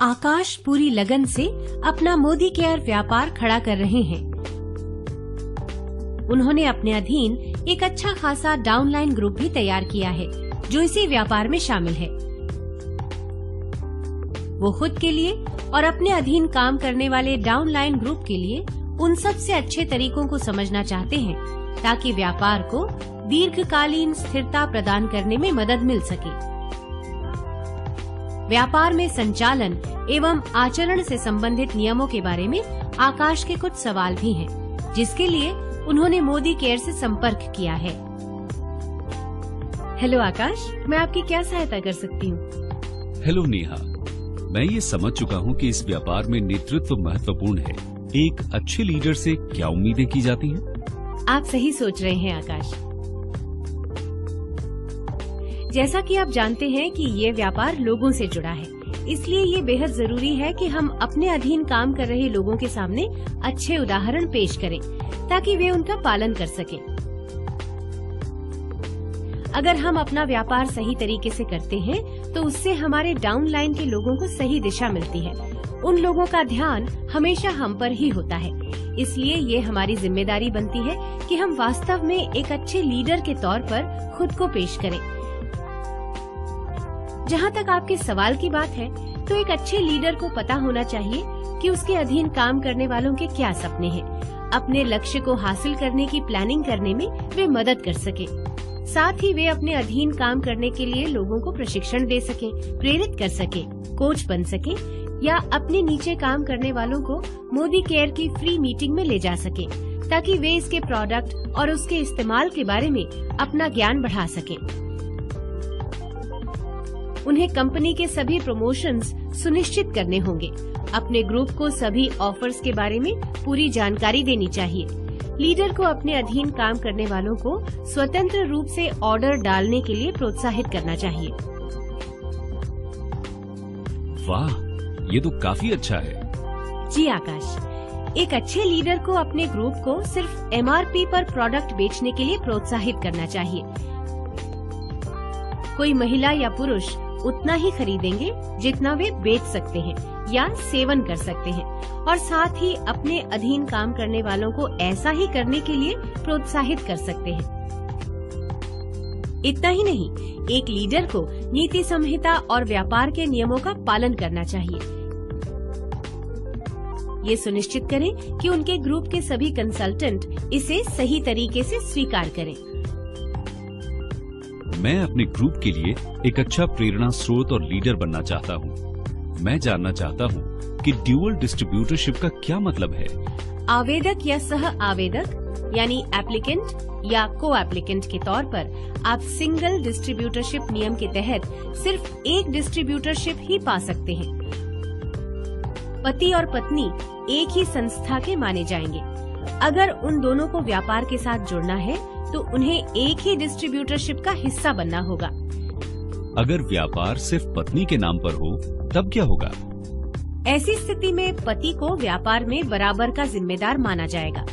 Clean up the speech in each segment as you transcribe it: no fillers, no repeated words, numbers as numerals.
आकाश पूरी लगन से अपना मोदी केयर व्यापार खड़ा कर रहे हैं। उन्होंने अपने अधीन एक अच्छा खासा डाउनलाइन ग्रुप भी तैयार किया है जो इसी व्यापार में शामिल है। वो खुद के लिए और अपने अधीन काम करने वाले डाउनलाइन ग्रुप के लिए उन सबसे अच्छे तरीकों को समझना चाहते हैं ताकि व्यापार को दीर्घकालीन स्थिरता प्रदान करने में मदद मिल सके। व्यापार में संचालन एवं आचरण से संबंधित नियमों के बारे में आकाश के कुछ सवाल भी हैं, जिसके लिए उन्होंने मोदी केयर से संपर्क किया है। हेलो आकाश, मैं आपकी क्या सहायता कर सकती हूँ? हेलो नेहा, मैं ये समझ चुका हूँ कि इस व्यापार में नेतृत्व महत्वपूर्ण है। एक अच्छे लीडर से क्या उम्मीदें की जाती हैं? आप सही सोच रहे हैं आकाश। जैसा कि आप जानते हैं कि ये व्यापार लोगों से जुड़ा है, इसलिए ये बेहद जरूरी है कि हम अपने अधीन काम कर रहे लोगों के सामने अच्छे उदाहरण पेश करें ताकि वे उनका पालन कर सकें। अगर हम अपना व्यापार सही तरीके से करते हैं तो उससे हमारे डाउनलाइन के लोगों को सही दिशा मिलती है। उन लोगों का ध्यान हमेशा हम पर ही होता है। इसलिए ये हमारी जिम्मेदारी बनती है कि हम वास्तव में एक अच्छे लीडर के तौर पर खुद को पेश करें। जहाँ तक आपके सवाल की बात है, तो एक अच्छे लीडर को पता होना चाहिए कि उसके अधीन काम करने वालों के क्या सपने हैं। अपने लक्ष्य को हासिल करने की प्लानिंग करने में वे मदद कर सके। साथ ही वे अपने अधीन काम करने के लिए लोगों को प्रशिक्षण दे सके, प्रेरित कर सके, कोच बन सके या अपने नीचे काम करने वालों को मोदी केयर की फ्री मीटिंग में ले जा सके ताकि वे इसके प्रोडक्ट और उसके इस्तेमाल के बारे में अपना ज्ञान बढ़ा सकें। उन्हें कंपनी के सभी प्रमोशंस सुनिश्चित करने होंगे। अपने ग्रुप को सभी ऑफर्स के बारे में पूरी जानकारी देनी चाहिए। लीडर को अपने अधीन काम करने वालों को स्वतंत्र रूप से ऑर्डर डालने के लिए प्रोत्साहित करना चाहिए। वाह, ये तो काफी अच्छा है। जी आकाश, एक अच्छे लीडर को अपने ग्रुप को सिर्फ MRP पर प्रोडक्ट बेचने के लिए प्रोत्साहित करना चाहिए। कोई महिला या पुरुष उतना ही खरीदेंगे जितना वे बेच सकते हैं या सेवन कर सकते हैं, और साथ ही अपने अधीन काम करने वालों को ऐसा ही करने के लिए प्रोत्साहित कर सकते हैं। इतना ही नहीं, एक लीडर को नीति संहिता और व्यापार के नियमों का पालन करना चाहिए। ये सुनिश्चित करें कि उनके ग्रुप के सभी कंसल्टेंट इसे सही तरीके से स्वीकार करें। मैं अपने ग्रुप के लिए एक अच्छा प्रेरणा स्रोत और लीडर बनना चाहता हूँ। मैं जानना चाहता हूँ कि ड्यूअल डिस्ट्रीब्यूटरशिप का क्या मतलब है। आवेदक या सह आवेदक यानी एप्लीकेंट या को एप्लीकेंट के तौर पर आप सिंगल डिस्ट्रीब्यूटरशिप नियम के तहत सिर्फ एक डिस्ट्रीब्यूटरशिप ही पा सकते हैं। पति और पत्नी एक ही संस्था के माने जाएंगे। अगर उन दोनों को व्यापार के साथ जुड़ना है तो उन्हें एक ही डिस्ट्रीब्यूटरशिप का हिस्सा बनना होगा। अगर व्यापार सिर्फ पत्नी के नाम पर हो तब क्या होगा? ऐसी स्थिति में पति को व्यापार में बराबर का जिम्मेदार माना जाएगा।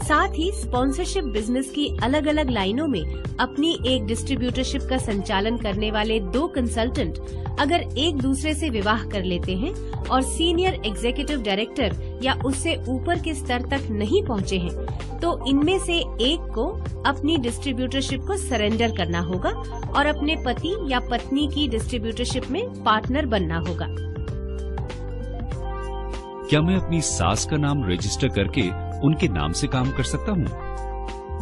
साथ ही स्पॉन्सरशिप बिजनेस की अलग अलग लाइनों में अपनी एक डिस्ट्रीब्यूटरशिप का संचालन करने वाले दो कंसल्टेंट अगर एक दूसरे से विवाह कर लेते हैं और सीनियर एग्जीक्यूटिव डायरेक्टर या उससे ऊपर के स्तर तक नहीं पहुंचे हैं, तो इनमें से एक को अपनी डिस्ट्रीब्यूटरशिप को सरेंडर करना होगा और अपने पति या पत्नी की डिस्ट्रीब्यूटरशिप में पार्टनर बनना होगा। क्या मैं अपनी सास का नाम रजिस्टर करके उनके नाम से काम कर सकता हूँ?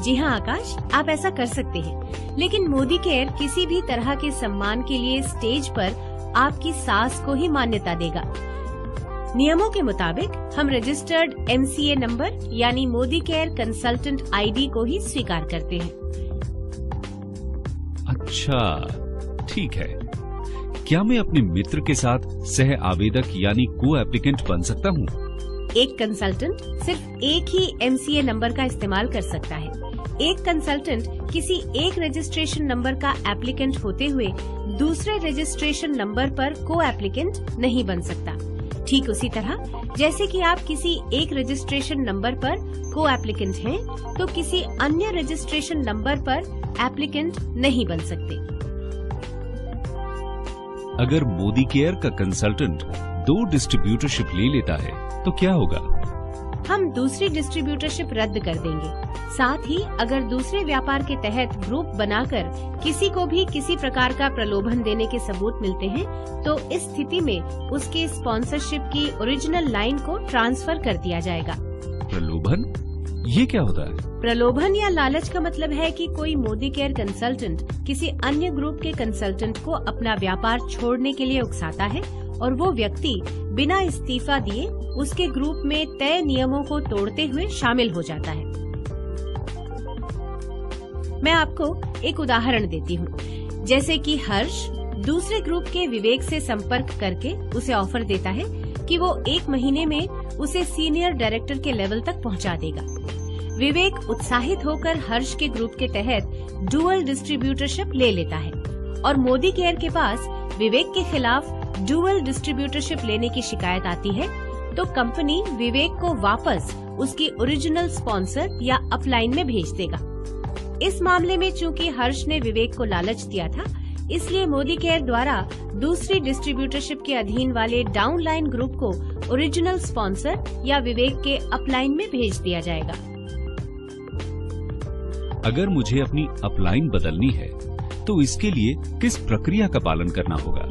जी हाँ आकाश, आप ऐसा कर सकते हैं, लेकिन मोदी केयर किसी भी तरह के सम्मान के लिए स्टेज पर आपकी सास को ही मान्यता देगा। नियमों के मुताबिक हम रजिस्टर्ड MCA नंबर यानी मोदी केयर कंसल्टेंट ID को ही स्वीकार करते हैं। अच्छा, ठीक है। क्या मैं अपने मित्र के साथ सह आवेदक यानी को एप्लीकेंट बन सकता हूँ? एक कंसल्टेंट सिर्फ एक ही MCA नंबर का इस्तेमाल कर सकता है। एक कंसल्टेंट किसी एक रजिस्ट्रेशन नंबर का एप्लीकेंट होते हुए दूसरे रजिस्ट्रेशन नंबर पर को एप्लीकेंट नहीं बन सकता। ठीक उसी तरह जैसे कि आप किसी एक रजिस्ट्रेशन नंबर पर को एप्लीकेंट हैं, तो किसी अन्य रजिस्ट्रेशन नंबर पर एप्लीकेंट नहीं बन सकते। अगर मोदी केयर का कंसल्टेंट 2 डिस्ट्रीब्यूटरशिप ले लेता है तो क्या होगा? हम दूसरी डिस्ट्रीब्यूटरशिप रद्द कर देंगे। साथ ही अगर दूसरे व्यापार के तहत ग्रुप बनाकर किसी को भी किसी प्रकार का प्रलोभन देने के सबूत मिलते हैं, तो इस स्थिति में उसके स्पॉन्सरशिप की ओरिजिनल लाइन को ट्रांसफर कर दिया जाएगा। प्रलोभन? ये क्या होता है? प्रलोभन या लालच का मतलब है कि कोई मोदी केयर कंसल्टेंट किसी अन्य ग्रुप के कंसल्टेंट को अपना व्यापार छोड़ने के लिए उकसाता है और वो व्यक्ति बिना इस्तीफा दिए उसके ग्रुप में तय नियमों को तोड़ते हुए शामिल हो जाता है। मैं आपको एक उदाहरण देती हूँ। जैसे कि हर्ष दूसरे ग्रुप के विवेक से संपर्क करके उसे ऑफर देता है कि वो 1 महीने में उसे सीनियर डायरेक्टर के लेवल तक पहुँचा देगा। विवेक उत्साहित होकर हर्ष के ग्रुप के तहत डुअल डिस्ट्रीब्यूटरशिप ले लेता है और मोदी केयर के पास विवेक के खिलाफ डुअल डिस्ट्रीब्यूटरशिप लेने की शिकायत आती है, तो कंपनी विवेक को वापस उसकी ओरिजिनल स्पॉन्सर या अपलाइन में भेज देगा। इस मामले में चूंकि हर्ष ने विवेक को लालच दिया था, इसलिए मोदी केयर द्वारा दूसरी डिस्ट्रीब्यूटरशिप के अधीन वाले डाउनलाइन ग्रुप को ओरिजिनल स्पॉन्सर या विवेक के अपलाइन में भेज दिया जाएगा। अगर मुझे अपनी अपलाइन बदलनी है तो इसके लिए किस प्रक्रिया का पालन करना होगा?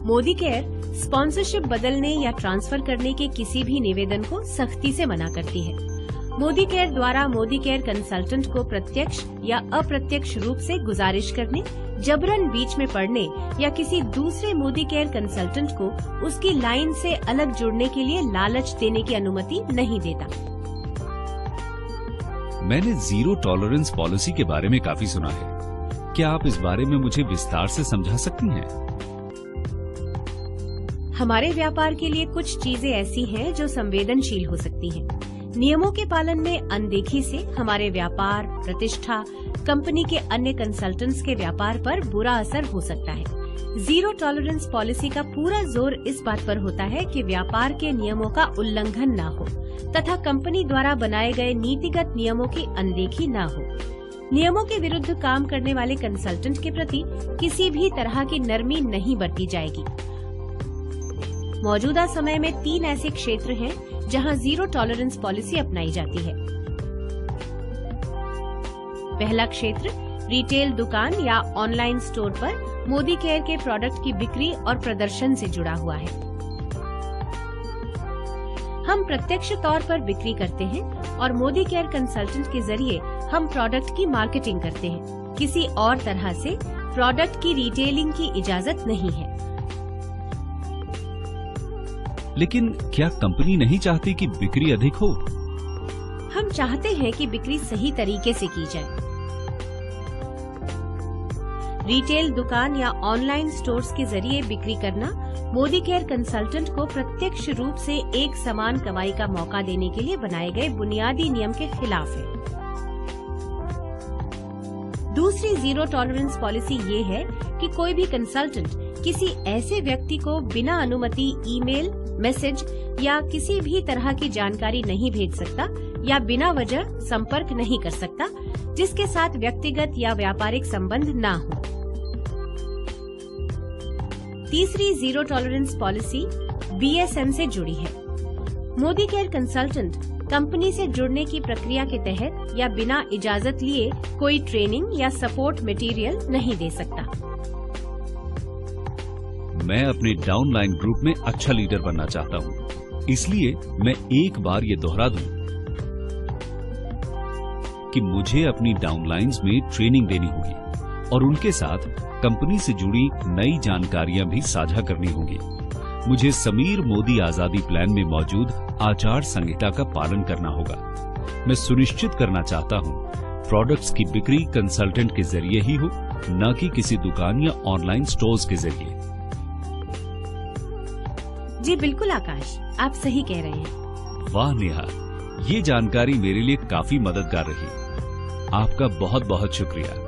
मोदी केयर स्पॉन्सरशिप बदलने या ट्रांसफर करने के किसी भी निवेदन को सख्ती से मना करती है। मोदी केयर द्वारा मोदी केयर कंसल्टेंट को प्रत्यक्ष या अप्रत्यक्ष रूप से गुजारिश करने, जबरन बीच में पड़ने या किसी दूसरे मोदी केयर कंसल्टेंट को उसकी लाइन से अलग जुड़ने के लिए लालच देने की अनुमति नहीं देता। मैंने जीरो टॉलरेंस पॉलिसी के बारे में काफी सुना है। क्या आप इस बारे में मुझे विस्तार से समझा सकती हैं? हमारे व्यापार के लिए कुछ चीजें ऐसी हैं जो संवेदनशील हो सकती हैं। नियमों के पालन में अनदेखी से हमारे व्यापार, प्रतिष्ठा, कंपनी के अन्य कंसल्टेंट्स के व्यापार पर बुरा असर हो सकता है। जीरो टॉलरेंस पॉलिसी का पूरा जोर इस बात पर होता है कि व्यापार के नियमों का उल्लंघन न हो तथा कंपनी द्वारा बनाए गए नीतिगत नियमों की अनदेखी न हो। नियमों के विरुद्ध काम करने वाले कंसल्टेंट के प्रति किसी भी तरह की नरमी नहीं बरती जाएगी। मौजूदा समय में 3 ऐसे क्षेत्र हैं जहां जीरो टॉलरेंस पॉलिसी अपनाई जाती है। पहला क्षेत्र रिटेल दुकान या ऑनलाइन स्टोर पर मोदी केयर के प्रोडक्ट की बिक्री और प्रदर्शन से जुड़ा हुआ है। हम प्रत्यक्ष तौर पर बिक्री करते हैं और मोदी केयर कंसल्टेंट के जरिए हम प्रोडक्ट की मार्केटिंग करते हैं। किसी और तरह से प्रोडक्ट की रिटेलिंग की इजाजत नहीं है। लेकिन क्या कंपनी नहीं चाहती कि बिक्री अधिक हो? हम चाहते हैं कि बिक्री सही तरीके से की जाए। रिटेल दुकान या ऑनलाइन स्टोर्स के जरिए बिक्री करना मोदी केयर कंसल्टेंट को प्रत्यक्ष रूप से एक समान कमाई का मौका देने के लिए बनाए गए बुनियादी नियम के खिलाफ है। दूसरी जीरो टॉलरेंस पॉलिसी ये है कि कोई भी कंसल्टेंट किसी ऐसे व्यक्ति को बिना अनुमति ईमेल, मैसेज या किसी भी तरह की जानकारी नहीं भेज सकता या बिना वजह संपर्क नहीं कर सकता जिसके साथ व्यक्तिगत या व्यापारिक संबंध न हो। तीसरी जीरो टॉलरेंस पॉलिसी BSM से जुड़ी है। मोदी केयर कंसल्टेंट कंपनी से जुड़ने की प्रक्रिया के तहत या बिना इजाजत लिए कोई ट्रेनिंग या सपोर्ट मटेरियल नहीं दे सकता। मैं अपने डाउनलाइन ग्रुप में अच्छा लीडर बनना चाहता हूँ, इसलिए मैं एक बार ये दोहरा दूं कि मुझे अपनी डाउनलाइंस में ट्रेनिंग देनी होगी और उनके साथ कंपनी से जुड़ी नई जानकारियां भी साझा करनी होंगी। मुझे समीर मोदी आजादी प्लान में मौजूद आचार संहिता का पालन करना होगा। मैं सुनिश्चित करना चाहता हूं प्रोडक्ट्स की बिक्री कंसल्टेंट के जरिए ही हो, न कि किसी दुकान या ऑनलाइन स्टोर्स के जरिए। जी बिल्कुल आकाश, आप सही कह रहे हैं। वाह नेहा, ये जानकारी मेरे लिए काफी मददगार रही। आपका बहुत बहुत शुक्रिया।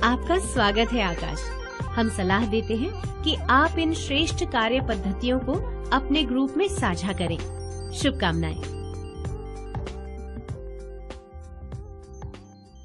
आपका स्वागत है आकाश। हम सलाह देते हैं कि आप इन श्रेष्ठ कार्य पद्धतियों को अपने ग्रुप में साझा करें। शुभकामनाएं।